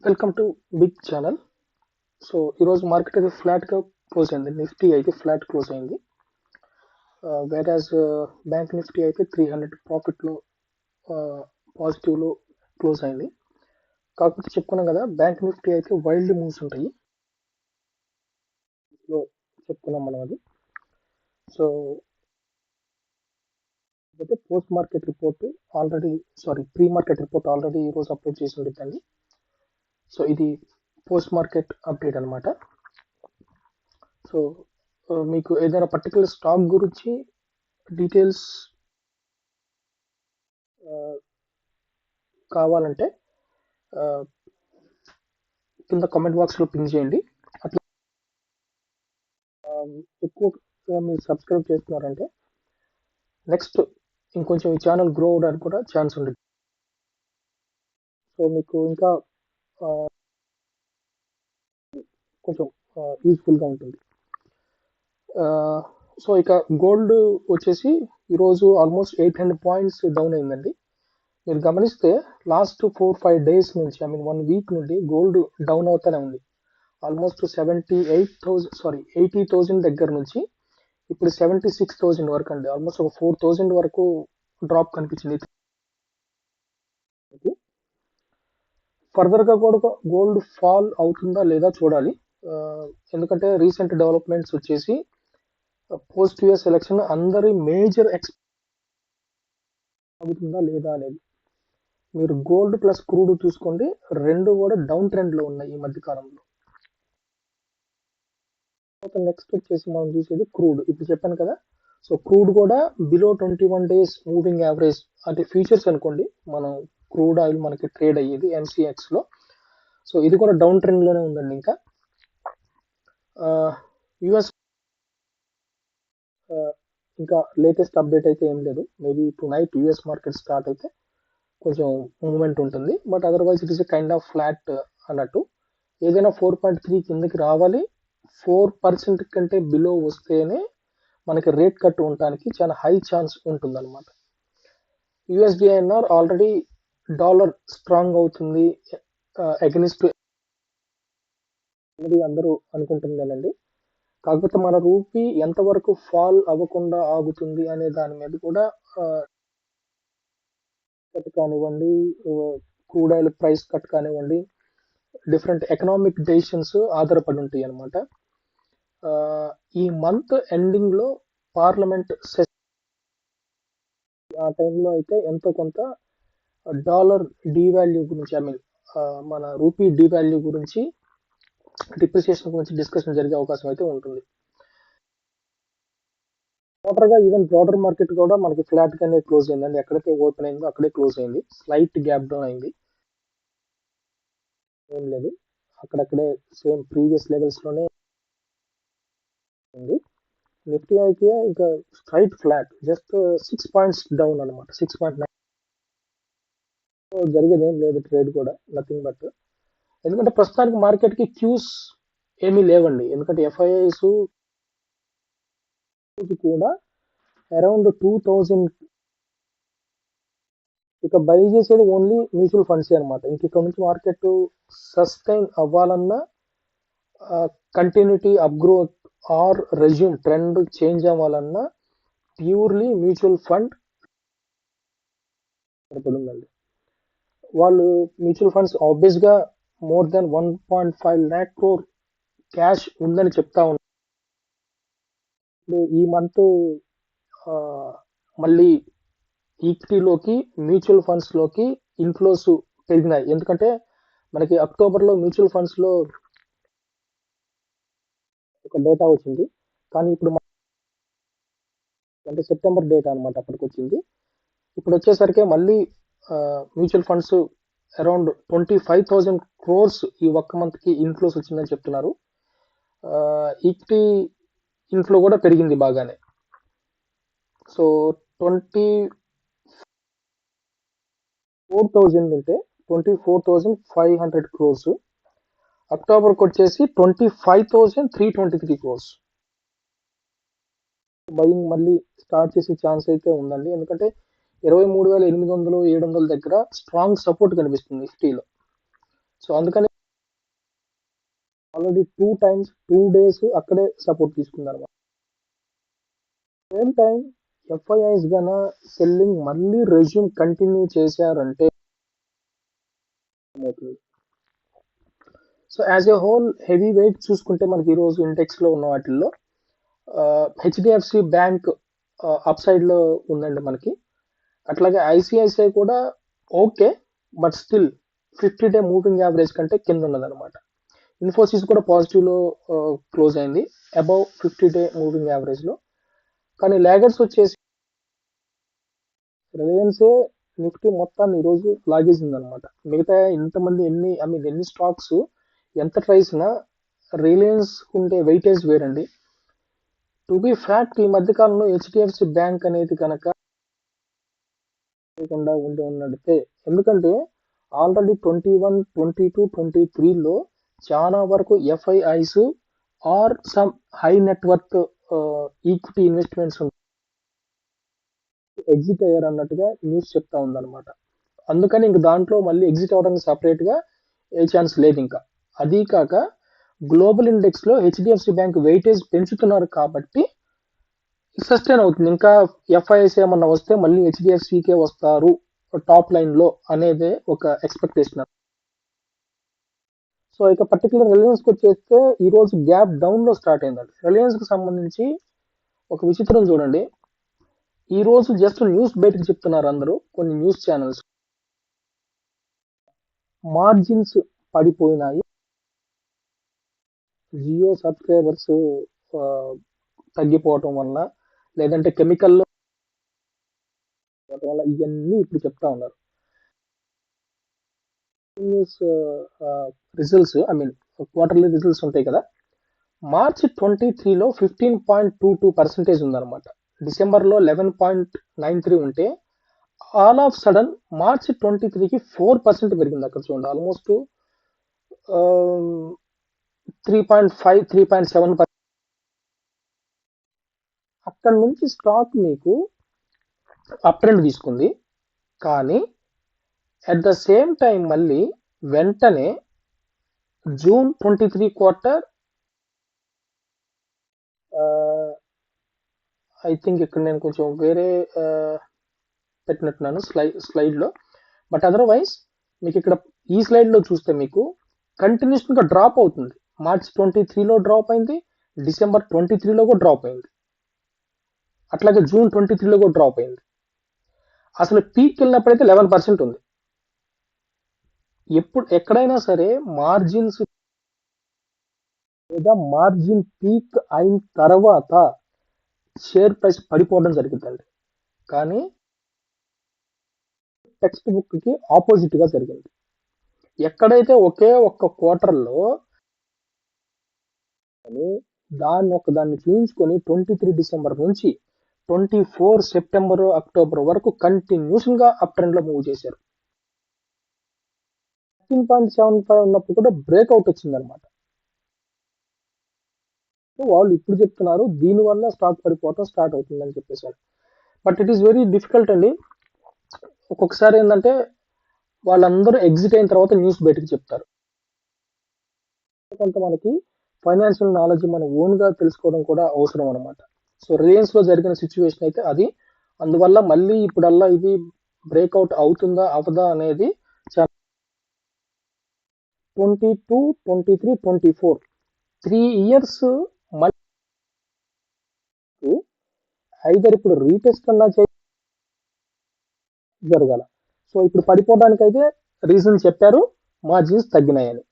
Welcome to big channel. So ఈరోజు market అయితే ఫ్లాట్గా క్లోజ్ అయింది. నిఫ్టీ అయితే ఫ్లాట్ క్లోజ్ అయింది. వేరాజ్ బ్యాంక్ నిఫ్టీ అయితే 300 ప్రాఫిట్లో పాజిటివ్లో క్లోజ్ అయింది. కాకపోతే చెప్పుకున్నాం కదా, బ్యాంక్ నిఫ్టీ అయితే వైల్డ్ మూవ్స్ ఉంటాయి. లో చెప్పుకున్నాం మనం అది. సో అయితే post market report already pre market report already ఈరోజు అప్లోడ్ చేసి ఉంటుందండి. సో ఇది పోస్ట్ మార్కెట్ అప్డేట్ అనమాట. సో మీకు ఏదైనా పర్టికులర్ స్టాక్ గురించి డీటెయిల్స్ కావాలంటే కింద కామెంట్ బాక్స్లో పింక్ చేయండి. అట్లా ఎక్కువ మీరు సబ్స్క్రైబ్ చేస్తున్నారంటే నెక్స్ట్ ఇంకొంచెం ఈ ఛానల్ గ్రో అవడానికి కూడా ఛాన్స్ ఉంది. సో మీకు ఇంకా కొంచెం యూస్ఫుల్గా ఉంటుంది. సో ఇక గోల్డ్ వచ్చేసి ఈరోజు ఆల్మోస్ట్ 800 పాయింట్స్ డౌన్ అయిందండి. మీరు గమనిస్తే లాస్ట్ 4-5 డేస్ నుంచి 1 వీక్ నుండి గోల్డ్ డౌన్ అవుతూనే ఉంది. ఆల్మోస్ట్ 80,000 దగ్గర నుంచి ఇప్పుడు 76,000 వరకు అండి. ఆల్మోస్ట్ ఒక 4,000 వరకు డ్రాప్ కనిపించింది. ఫర్దర్ గా కూడా గోల్డ్ ఫాల్ అవుతుందా లేదా చూడాలి. ఎందుకంటే రీసెంట్ డెవలప్మెంట్స్ వచ్చేసి పోస్ట్ యుఎస్ ఎలక్షన్ అందరి మేజర్ అవుతుందా లేదా అనేది. మీరు గోల్డ్ ప్లస్ క్రూడ్ చూసుకోండి, రెండు కూడా డౌన్ ట్రెండ్ లో ఉన్నాయి ఈ మధ్య కాలంలో. నెక్స్ట్ వచ్చేసి మనం చూసేది క్రూడ్. ఇప్పుడు చెప్పాను కదా, సో క్రూడ్ కూడా బిలో 21 డేస్ మూవింగ్ యావరేజ్ అంటే ఫ్యూచర్స్ అనుకోండి. మనం క్రూడ్ ఆయిల్ మనకి ట్రేడ్ అయ్యేది ఎంసీఎక్స్ లో. సో ఇది కూడా డౌన్ ట్రెండ్ లోనే ఉందండి. ఇంకా యుఎస్ ఇంకా లేటెస్ట్ అప్డేట్ అయితే ఏం లేదు. Maybe to night US market start అయితే కొంచెం మూవ్మెంట్ ఉంటుంది. But otherwise it is kind of flat అన్నట్టు. ఏదైనా 4.3 కిందకి రావాలి, 4% కంటే బిలో వస్తేనే మనకి రేట్ కట్ ఉండటానికి చాలా హై ఛాన్స్ ఉంటుందన్నమాట. యుఎస్డిఐఎన్ఆర్ ఆల్రెడీ డాలర్ స్ట్రాంగ్ అవుతుంది అగెనిస్ట్ అందరూ అనుకుంటుందేనండి. కాకపోతే మన రూపీ ఎంతవరకు ఫాల్ అవ్వకుండా ఆగుతుంది అనే దాని మీద కూడా కట్ కానివ్వండి, క్రూడ్ ఆయిల్ ప్రైస్ కట్ కానివ్వండి, డిఫరెంట్ ఎకనామిక్ డెసిషన్స్ ఆధారపడి ఉంటాయి అన్నమాట. ఈ మంత్ ఎండింగ్ లో పార్లమెంట్ ఆ టైంలో అయితే ఎంతో కొంత డాలర్ డివాల్యూ గురించి మన రూపీ డివాల్యూ గురించి, డిప్రిసియేషన్ గురించి డిస్కషన్ జరిగే అవకాశం అయితే ఉంటుంది. గా ఈవెన్ బ్రాడర్ మార్కెట్ కూడా మనకి ఫ్లాట్ గానే క్లోజ్ అయిందండి. ఎక్కడైతే ఓపెన్ అయిందో అక్కడే క్లోజ్ అయింది. స్లైట్ గ్యాప్ డౌన్ అయింది, ఏం లేదు. అక్కడక్కడే సేమ్ ప్రీవియస్ లెవెల్స్ లోనే ఉంది. నిఫ్టీ అయితే ఇంకా straight flat, just 6 points down అనమాట. 6.9 జరిగేది ఏం లేదు. ట్రేడ్ కూడా నథింగ్ బట్, ఎందుకంటే ప్రస్తుతానికి మార్కెట్ కి క్యూస్ ఏమీ లేవండి. ఎందుకంటే ఎఫ్ఐఐస్ కూడా అరౌండ్ 2000 ఇక బై చేసేది ఓన్లీ మ్యూచువల్ ఫండ్స్ అనమాట. ఇంక ఇక్కడ నుంచి మార్కెట్ సస్టైన్ అవ్వాలన్నా, continuity up growth or resume trend change అవ్వాలన్నా ప్యూర్లీ మ్యూచువల్ ఫండ్ సరిపడుందండి. వాళ్ళు మ్యూచువల్ ఫండ్స్ ఆబ్వియస్ గా more than 1.5 lakh crore cash ఉందని చెప్తా ఉన్నారు. ఈ మంత్ మళ్ళీ ఈక్విటీలోకి మ్యూచువల్ ఫండ్స్ లోకి ఇన్ఫ్లోస్ పెరిగినాయి. ఎందుకంటే మనకి అక్టోబర్ లో మ్యూచువల్ ఫండ్స్ లో ఒక డేటా వచ్చింది, కానీ ఇప్పుడు అంటే సెప్టెంబర్ డేటా అనమాట అప్పటికి వచ్చింది. ఇప్పుడు వచ్చేసరికి మళ్ళీ మ్యూచువల్ ఫండ్స్ అరౌండ్ 25,000 crores ఈ ఒక్క మంత్ కి ఇన్ఫ్లోస్ వచ్చిందని చెప్తున్నారు. ఈక్విటీ ఇన్ఫ్లో కూడా పెరిగింది బాగానే. సో 24,000 ఉంటే 24,500 crores, అక్టోబర్కి వచ్చేసి 25,323 crores బయింగ్ మళ్ళీ స్టార్ట్ చేసే ఛాన్స్ అయితే ఉందండి. ఎందుకంటే 23,800 700 దగ్గర స్ట్రాంగ్ సపోర్ట్ కనిపిస్తుంది నిఫ్టీలో. సో అందుకని ఆల్రెడీ 2 days అక్కడే సపోర్ట్ తీసుకున్నారు. సేమ్ టైం ఎఫ్ఐఐస్ గన సెల్లింగ్ మళ్ళీ రెజ్యూమ్ కంటిన్యూ చేశారంటే అవుతుంది. So as a whole heavy weight చూసుకుంటే మనకి ఈరోజు ఇండెక్స్ లో ఉన్న వాటిల్లో హెచ్డిఎఫ్సి బ్యాంక్ అప్ సైడ్ లో ఉందండి మనకి. అట్లాగే ఐసిఐసిఐ కూడా okay, but still 50-day moving average కంటే కింద ఉన్నదన్నమాట. ఇన్ఫోసిస్ కూడా పాజిటివ్ లో క్లోజ్ అయింది అబౌవ్ 50-day మూవింగ్ యావరేజ్ లో. కానీ లాగర్స్ వచ్చేసి రిలయన్సే నిఫ్టీ మొత్తాన్ని ఈరోజు లాగేసింది అనమాట. మిగతా ఇంతమంది ఎన్ని స్టాక్స్ ఎంత ట్రైసినా రిలయన్స్ ఉండే వెయిటేజ్ వేరండి. టు బి ఫ్యాక్ట్ ఈ మధ్య కాలంలో హెచ్డిఎఫ్సి బ్యాంక్ అనేది కనుక లేకుండా ఉండి ఉన్నట్టే, ఎందుకంటే ఆల్రెడీ 21, 22, 23లో చాలా వరకు FIIs or some high net worth equity investments exit అయ్యారు అన్నట్టుగా న్యూస్ చెప్తా ఉందన్నమాట. అందుకని ఇంక దాంట్లో మళ్ళీ ఎగ్జిట్ అవడానికి సపరేట్ గా ఏ ఛాన్స్ లేదు ఇంకా. అదీ కాక గ్లోబల్ ఇండెక్స్ లో హెచ్డిఎఫ్సి బ్యాంక్ వెయిటేజ్ పెంచుతున్నారు కాబట్టి సస్టైన్ అవుతుంది. ఇంకా ఎఫ్ఐఎస్ ఏమన్నా వస్తే మళ్ళీ హెచ్డిఎఫ్సికే వస్తారు టాప్ లైన్ లో అనేది ఒక ఎక్స్పెక్టేషన్. సో ఇక పర్టికులర్ రిలయన్స్ కి వచ్చేస్తే ఈ రోజు గ్యాప్ డౌన్ లో స్టార్ట్ అయిందండి. రిలయన్స్ కి సంబంధించి ఒక విచిత్రం చూడండి. ఈ రోజు జస్ట్ న్యూస్ బయటకు చెప్తున్నారు అందరూ, కొన్ని న్యూస్ ఛానల్స్ మార్జిన్స్ పడిపోయినాయి, జియో సబ్స్క్రైబర్స్ తగ్గిపోవటం వల్ల, లేదంటే కెమికల్ వల్ల, ఇవన్నీ ఇప్పుడు చెప్తా ఉన్నారు. న్యూస్ రిజల్ట్స్ క్వార్టర్లీ రిజల్ట్స్ ఉంటాయి కదా, మార్చి 23లో 15.22% ఉందన్నమాట. డిసెంబర్లో 11.93 ఉంటే ఆల్ ఆఫ్ సడన్ మార్చి 23కి 4% పెరిగింది. అక్కడ చూడండి, ఆల్మోస్ట్ 3.5, 3.7%. అక్కడ నుంచి స్టాక్ మీకు అప్ ట్రెండ్ తీసుకుంది. కానీ అట్ ద సేమ్ టైం మళ్ళీ వెంటనే జూన్ 23 క్వార్టర్ ఐ థింక్ ఇక్కడ నేను కొంచెం వేరే పెట్టినట్టున్నాను స్లైడ్ లో, బట్ అదర్వైజ్ మీకు ఇక్కడ ఈ స్లైడ్ లో చూస్తే మీకు కంటిన్యూషన్ గా డ్రాప్ అవుతుంది. మార్చ్ 23లో డ్రాప్ అయింది, డిసెంబర్ 23లో కూడా డ్రాప్ అయింది, అట్లాగే జూన్ 23లో కూడా డ్రాప్ అయింది. అసలు పీక్ వెళ్ళినప్పుడైతే 11% ఉంది. ఎక్కడైనా సరే మార్జిన్స్ లేదా మార్జిన్ పీక్ అయిన తర్వాత షేర్ ప్రైస్ పడిపోవడం జరుగుతుంది. కానీ టెక్స్ట్ బుక్ కి ఆపోజిట్ గా జరిగింది. ఎక్కడైతే ఒకే ఒక్క క్వార్టర్లో దాన్ని చూపించుకొని 23 డిసెంబర్ నుంచి 24 సెప్టెంబర్, అక్టోబర్ వరకు కంటిన్యూషన్ గా అప్ ట్రెండ్ లో మూవ్ చేశారు. 13.75 ఉన్నప్పుడు కూడా బ్రేక్అవుట్ వచ్చింది అనమాట. వాళ్ళు ఇప్పుడు చెప్తున్నారు దీనివల్ల స్టాక్ పడిపోవటం స్టార్ట్ అవుతుందని చెప్పేసారు. But it is very difficult అండి. ఒక్కొక్కసారి ఏంటంటే వాళ్ళందరూ ఎగ్జిట్ అయిన తర్వాత న్యూస్ బయటకు చెప్తారు. కొంత మనకి ఫైనాన్షియల్ నాలెడ్జ్ మన ఓన్ గా తెలుసుకోవడం కూడా అవసరం అనమాట. సో రిలయన్స్ లో జరిగిన సిచ్యువేషన్ అయితే అది. అందువల్ల మళ్ళీ ఇప్పుడల్లా ఇది బ్రేక్అవుట్ అవుతుందా అవదా అనేది 22, 23, 24 3 years మళ్ళీ ఐదర్ ఇప్పుడు రీటెస్ట్ అన్నా జరగాల. సో ఇప్పుడు పడిపోవడానికి అయితే రీజన్ చెప్పారు, మార్జిన్స్ తగ్గినాయని.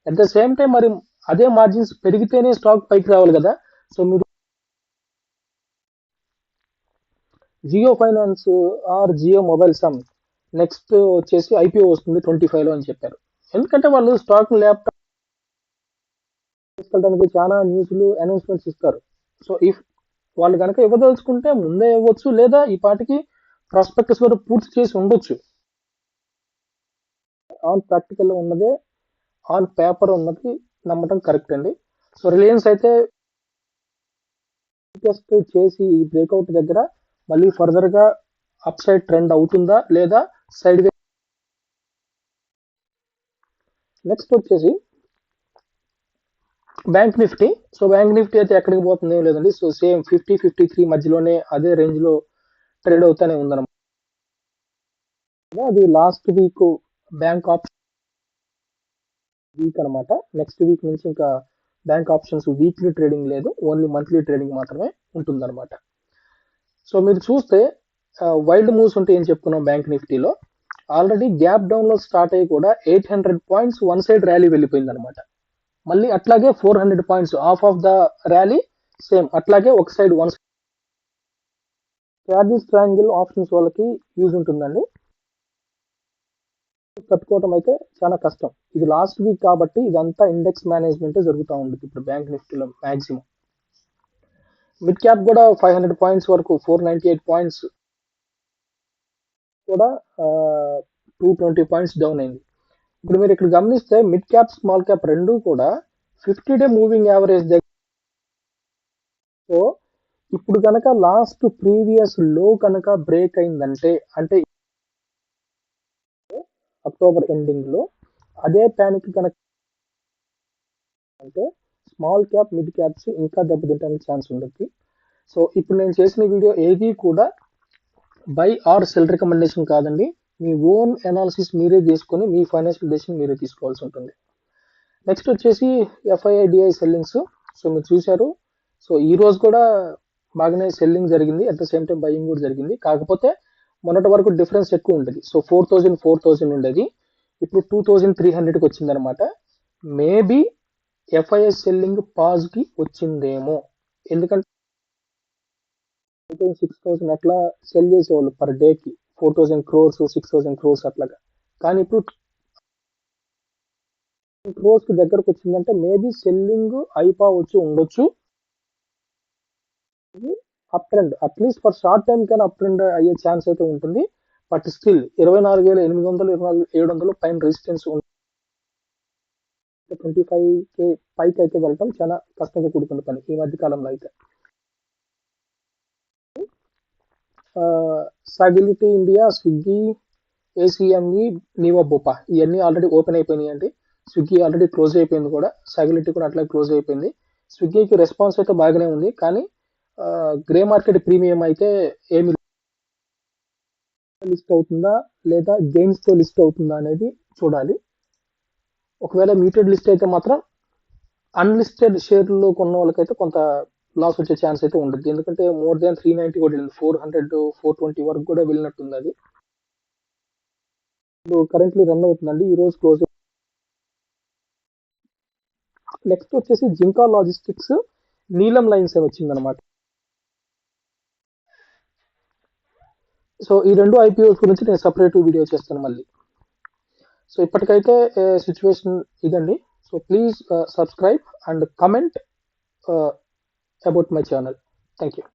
అట్ ద సేమ్ టైం మరి అదే మార్జిన్స్ పెరిగితేనే స్టాక్ పైకి రావాలి కదా. సో మీరు Jio finance or Jio mobile some next వచ్చేసి ఐపీఓ వస్తుంది 25లో అని చెప్పారు. ఎందుకంటే వాళ్ళు స్టాక్ ల్యాప్టాప్ తీసుకెళ్ళడానికి చాలా న్యూస్లు అనౌన్స్మెంట్స్ ఇస్తారు. సో ఇఫ్ వాళ్ళు కనుక ఇవ్వదలుచుకుంటే ముందే ఇవ్వచ్చు, లేదా ఈ పాటికి ప్రాస్పెక్టస్ వరకు పూర్తి చేసి ఉండొచ్చు. ఆన్ ప్రాక్టికల్ ఉన్నదే ఆన్ పేపర్ ఉన్నది నమ్మటం కరెక్ట్ అండి. సో రిలయన్స్ అయితే చేసి ఈ బ్రేక్అవుట్ దగ్గర మళ్ళీ ఫర్దర్ గా అప్ సైడ్ ట్రెండ్ అవుతుందా లేదా సైడ్ వే. నెక్స్ట్ వచ్చేసి bank Nifty. So bank Nifty అయితే ఎక్కడికి పోతుంది ఏం లేదండి. సో సేమ్ 50-53 మధ్యలోనే అదే రేంజ్ లో ట్రేడ్ అవుతానే ఉందన్నమాట. అది last week bank option week అనమాట. నెక్స్ట్ వీక్ నుంచి ఇంకా బ్యాంక్ ఆప్షన్స్ వీక్లీ ట్రేడింగ్ లేదు, ఓన్లీ మంత్లీ ట్రేడింగ్ మాత్రమే ఉంటుందన్నమాట. సో మీరు చూస్తే వైల్డ్ మూవ్స్ ఉంటే ఏం చెప్పుకున్నాం బ్యాంక్ నిఫ్టీలో, ఆల్రెడీ గ్యాప్ డౌన్ లో స్టార్ట్ అయ్యి కూడా 800 పాయింట్స్ వన్ సైడ్ ర్యాలీ వెళ్ళిపోయింది అనమాట. మళ్ళీ అట్లాగే 400 points of the rally same అట్లాగే ఒక side one charges triangle options వాళ్ళకి యూజ్ ఉంటుందండి. తట్టుకోవడం అయితే చాలా కష్టం. ఇది లాస్ట్ వీక్ కాబట్టి ఇదంతా ఇండెక్స్ మేనేజ్మెంట్ జరుగుతూ ఉంటుంది ఇప్పుడు బ్యాంక్ నిఫ్టీలో మాక్సిమం. మిడ్ క్యాప్ కూడా 500 పాయింట్స్ వరకు 498 పాయింట్స్ కూడా 220 పాయింట్స్ డౌన్ అయింది. ఇప్పుడు మీరు ఇక్కడ గమనిస్తే మిడ్ క్యాప్ స్మాల్ క్యాప్ రెండు కూడా 50-డే మూవింగ్ యావరేజ్ దగ్గర. సో ఇప్పుడు కనుక లాస్ట్ ప్రీవియస్ లో కనుక బ్రేక్ అయిందంటే, అంటే అక్టోబర్ ఎండింగ్ లో అదే ప్యానిక్ కనుక అంటే స్మాల్ క్యాప్ మిడ్ క్యాప్స్ ఇంకా దెబ్బతింటానికి ఛాన్స్ ఉంటుంది. సో ఇప్పుడు నేను చేసిన వీడియో ఏది కూడా బై ఆర్ సెల్ రికమెండేషన్ కాదండి. మీ ఓన్ అనాలిసిస్ మీరే చేసుకొని మీ ఫైనాన్షియల్ డెసిషన్ మీరే తీసుకోవాల్సి ఉంటుంది. నెక్స్ట్ వచ్చేసి ఎఫ్ఐఐడిఐ సెల్లింగ్స్. సో మీరు చూశారు. సో ఈ రోజు కూడా బాగానే సెల్లింగ్ జరిగింది, at the same time buying కూడా జరిగింది. కాకపోతే మొన్నటి వరకు డిఫరెన్స్ ఎక్కువ ఉంటుంది. సో 4,000 ఉండేది, ఇప్పుడు 2,300కి వచ్చింది అనమాట. మేబీ ఎఫ్ఐఐ సెల్లింగ్ పాజ్ కి వచ్చిందేమో, ఎందుకంటే 6,000 అట్లా సెల్ చేసేవాళ్ళు పర్ డేకి, 4,000 క్రోర్స్ 6,000 క్రోర్స్ అట్లాగా. కానీ ఇప్పుడు క్రోర్స్ కి దగ్గరకు వచ్చిందంటే మేబీ సెల్లింగ్ అయిపోవచ్చు, ఉండొచ్చు. Up trend at least for short time కానీ అప్ ట్రెండ్ అయ్యే ఛాన్స్ అయితే ఉంటుంది. బట్ స్టిల్ 24,800 24,700 పైన రెసిస్టెన్స్ 25K పైకి అయితే వెళ్ళటం చాలా కష్టంగా కూడుకున్న పని ఈ మధ్య కాలంలో అయితే. సాగిలిటీ ఇండియా, స్విగ్గీ, ఏసీఎంఈ, నీవా బోపా ఇవన్నీ ఆల్రెడీ ఓపెన్ అయిపోయినాయి అండి. స్విగ్గీ ఆల్రెడీ క్లోజ్ అయిపోయింది కూడా, సాగిలిటీ కూడా అట్లా క్లోజ్ అయిపోయింది. స్విగ్గీకి రెస్పాన్స్ అయితే బాగానే ఉంది, కానీ గ్రే మార్కెట్ ప్రీమియం అయితే ఏమి లిస్ట్ అవుతుందా లేదా గెయిన్స్ తో లిస్ట్ అవుతుందా అనేది చూడాలి. ఒకవేళ మ్యూటెడ్ లిస్ట్ అయితే మాత్రం అన్లిస్టెడ్ షేర్లో కొన్న వాళ్ళకైతే కొంత లాస్ వచ్చే ఛాన్స్ అయితే ఉంటుంది. ఎందుకంటే మోర్ దాన్ 390 కూడా వెళ్ళింది, 400-420 వరకు కూడా వెళ్ళినట్టుంది. అది ఇప్పుడు కరెంట్లీ రన్ అవుతుందండి, ఈ రోజు క్లోజ్. నెక్స్ట్ వచ్చేసి జింకా లాజిస్టిక్స్, నీలం లైన్స్ అని వచ్చిందనమాట. సో ఈ రెండు ఐపీఓస్ గురించి నేను సపరేట్ వీడియో చేస్తాను మళ్ళీ. సో ఇప్పటికైతే సిచ్యువేషన్ ఇదండి. So please subscribe and comment about my channel. Thank you.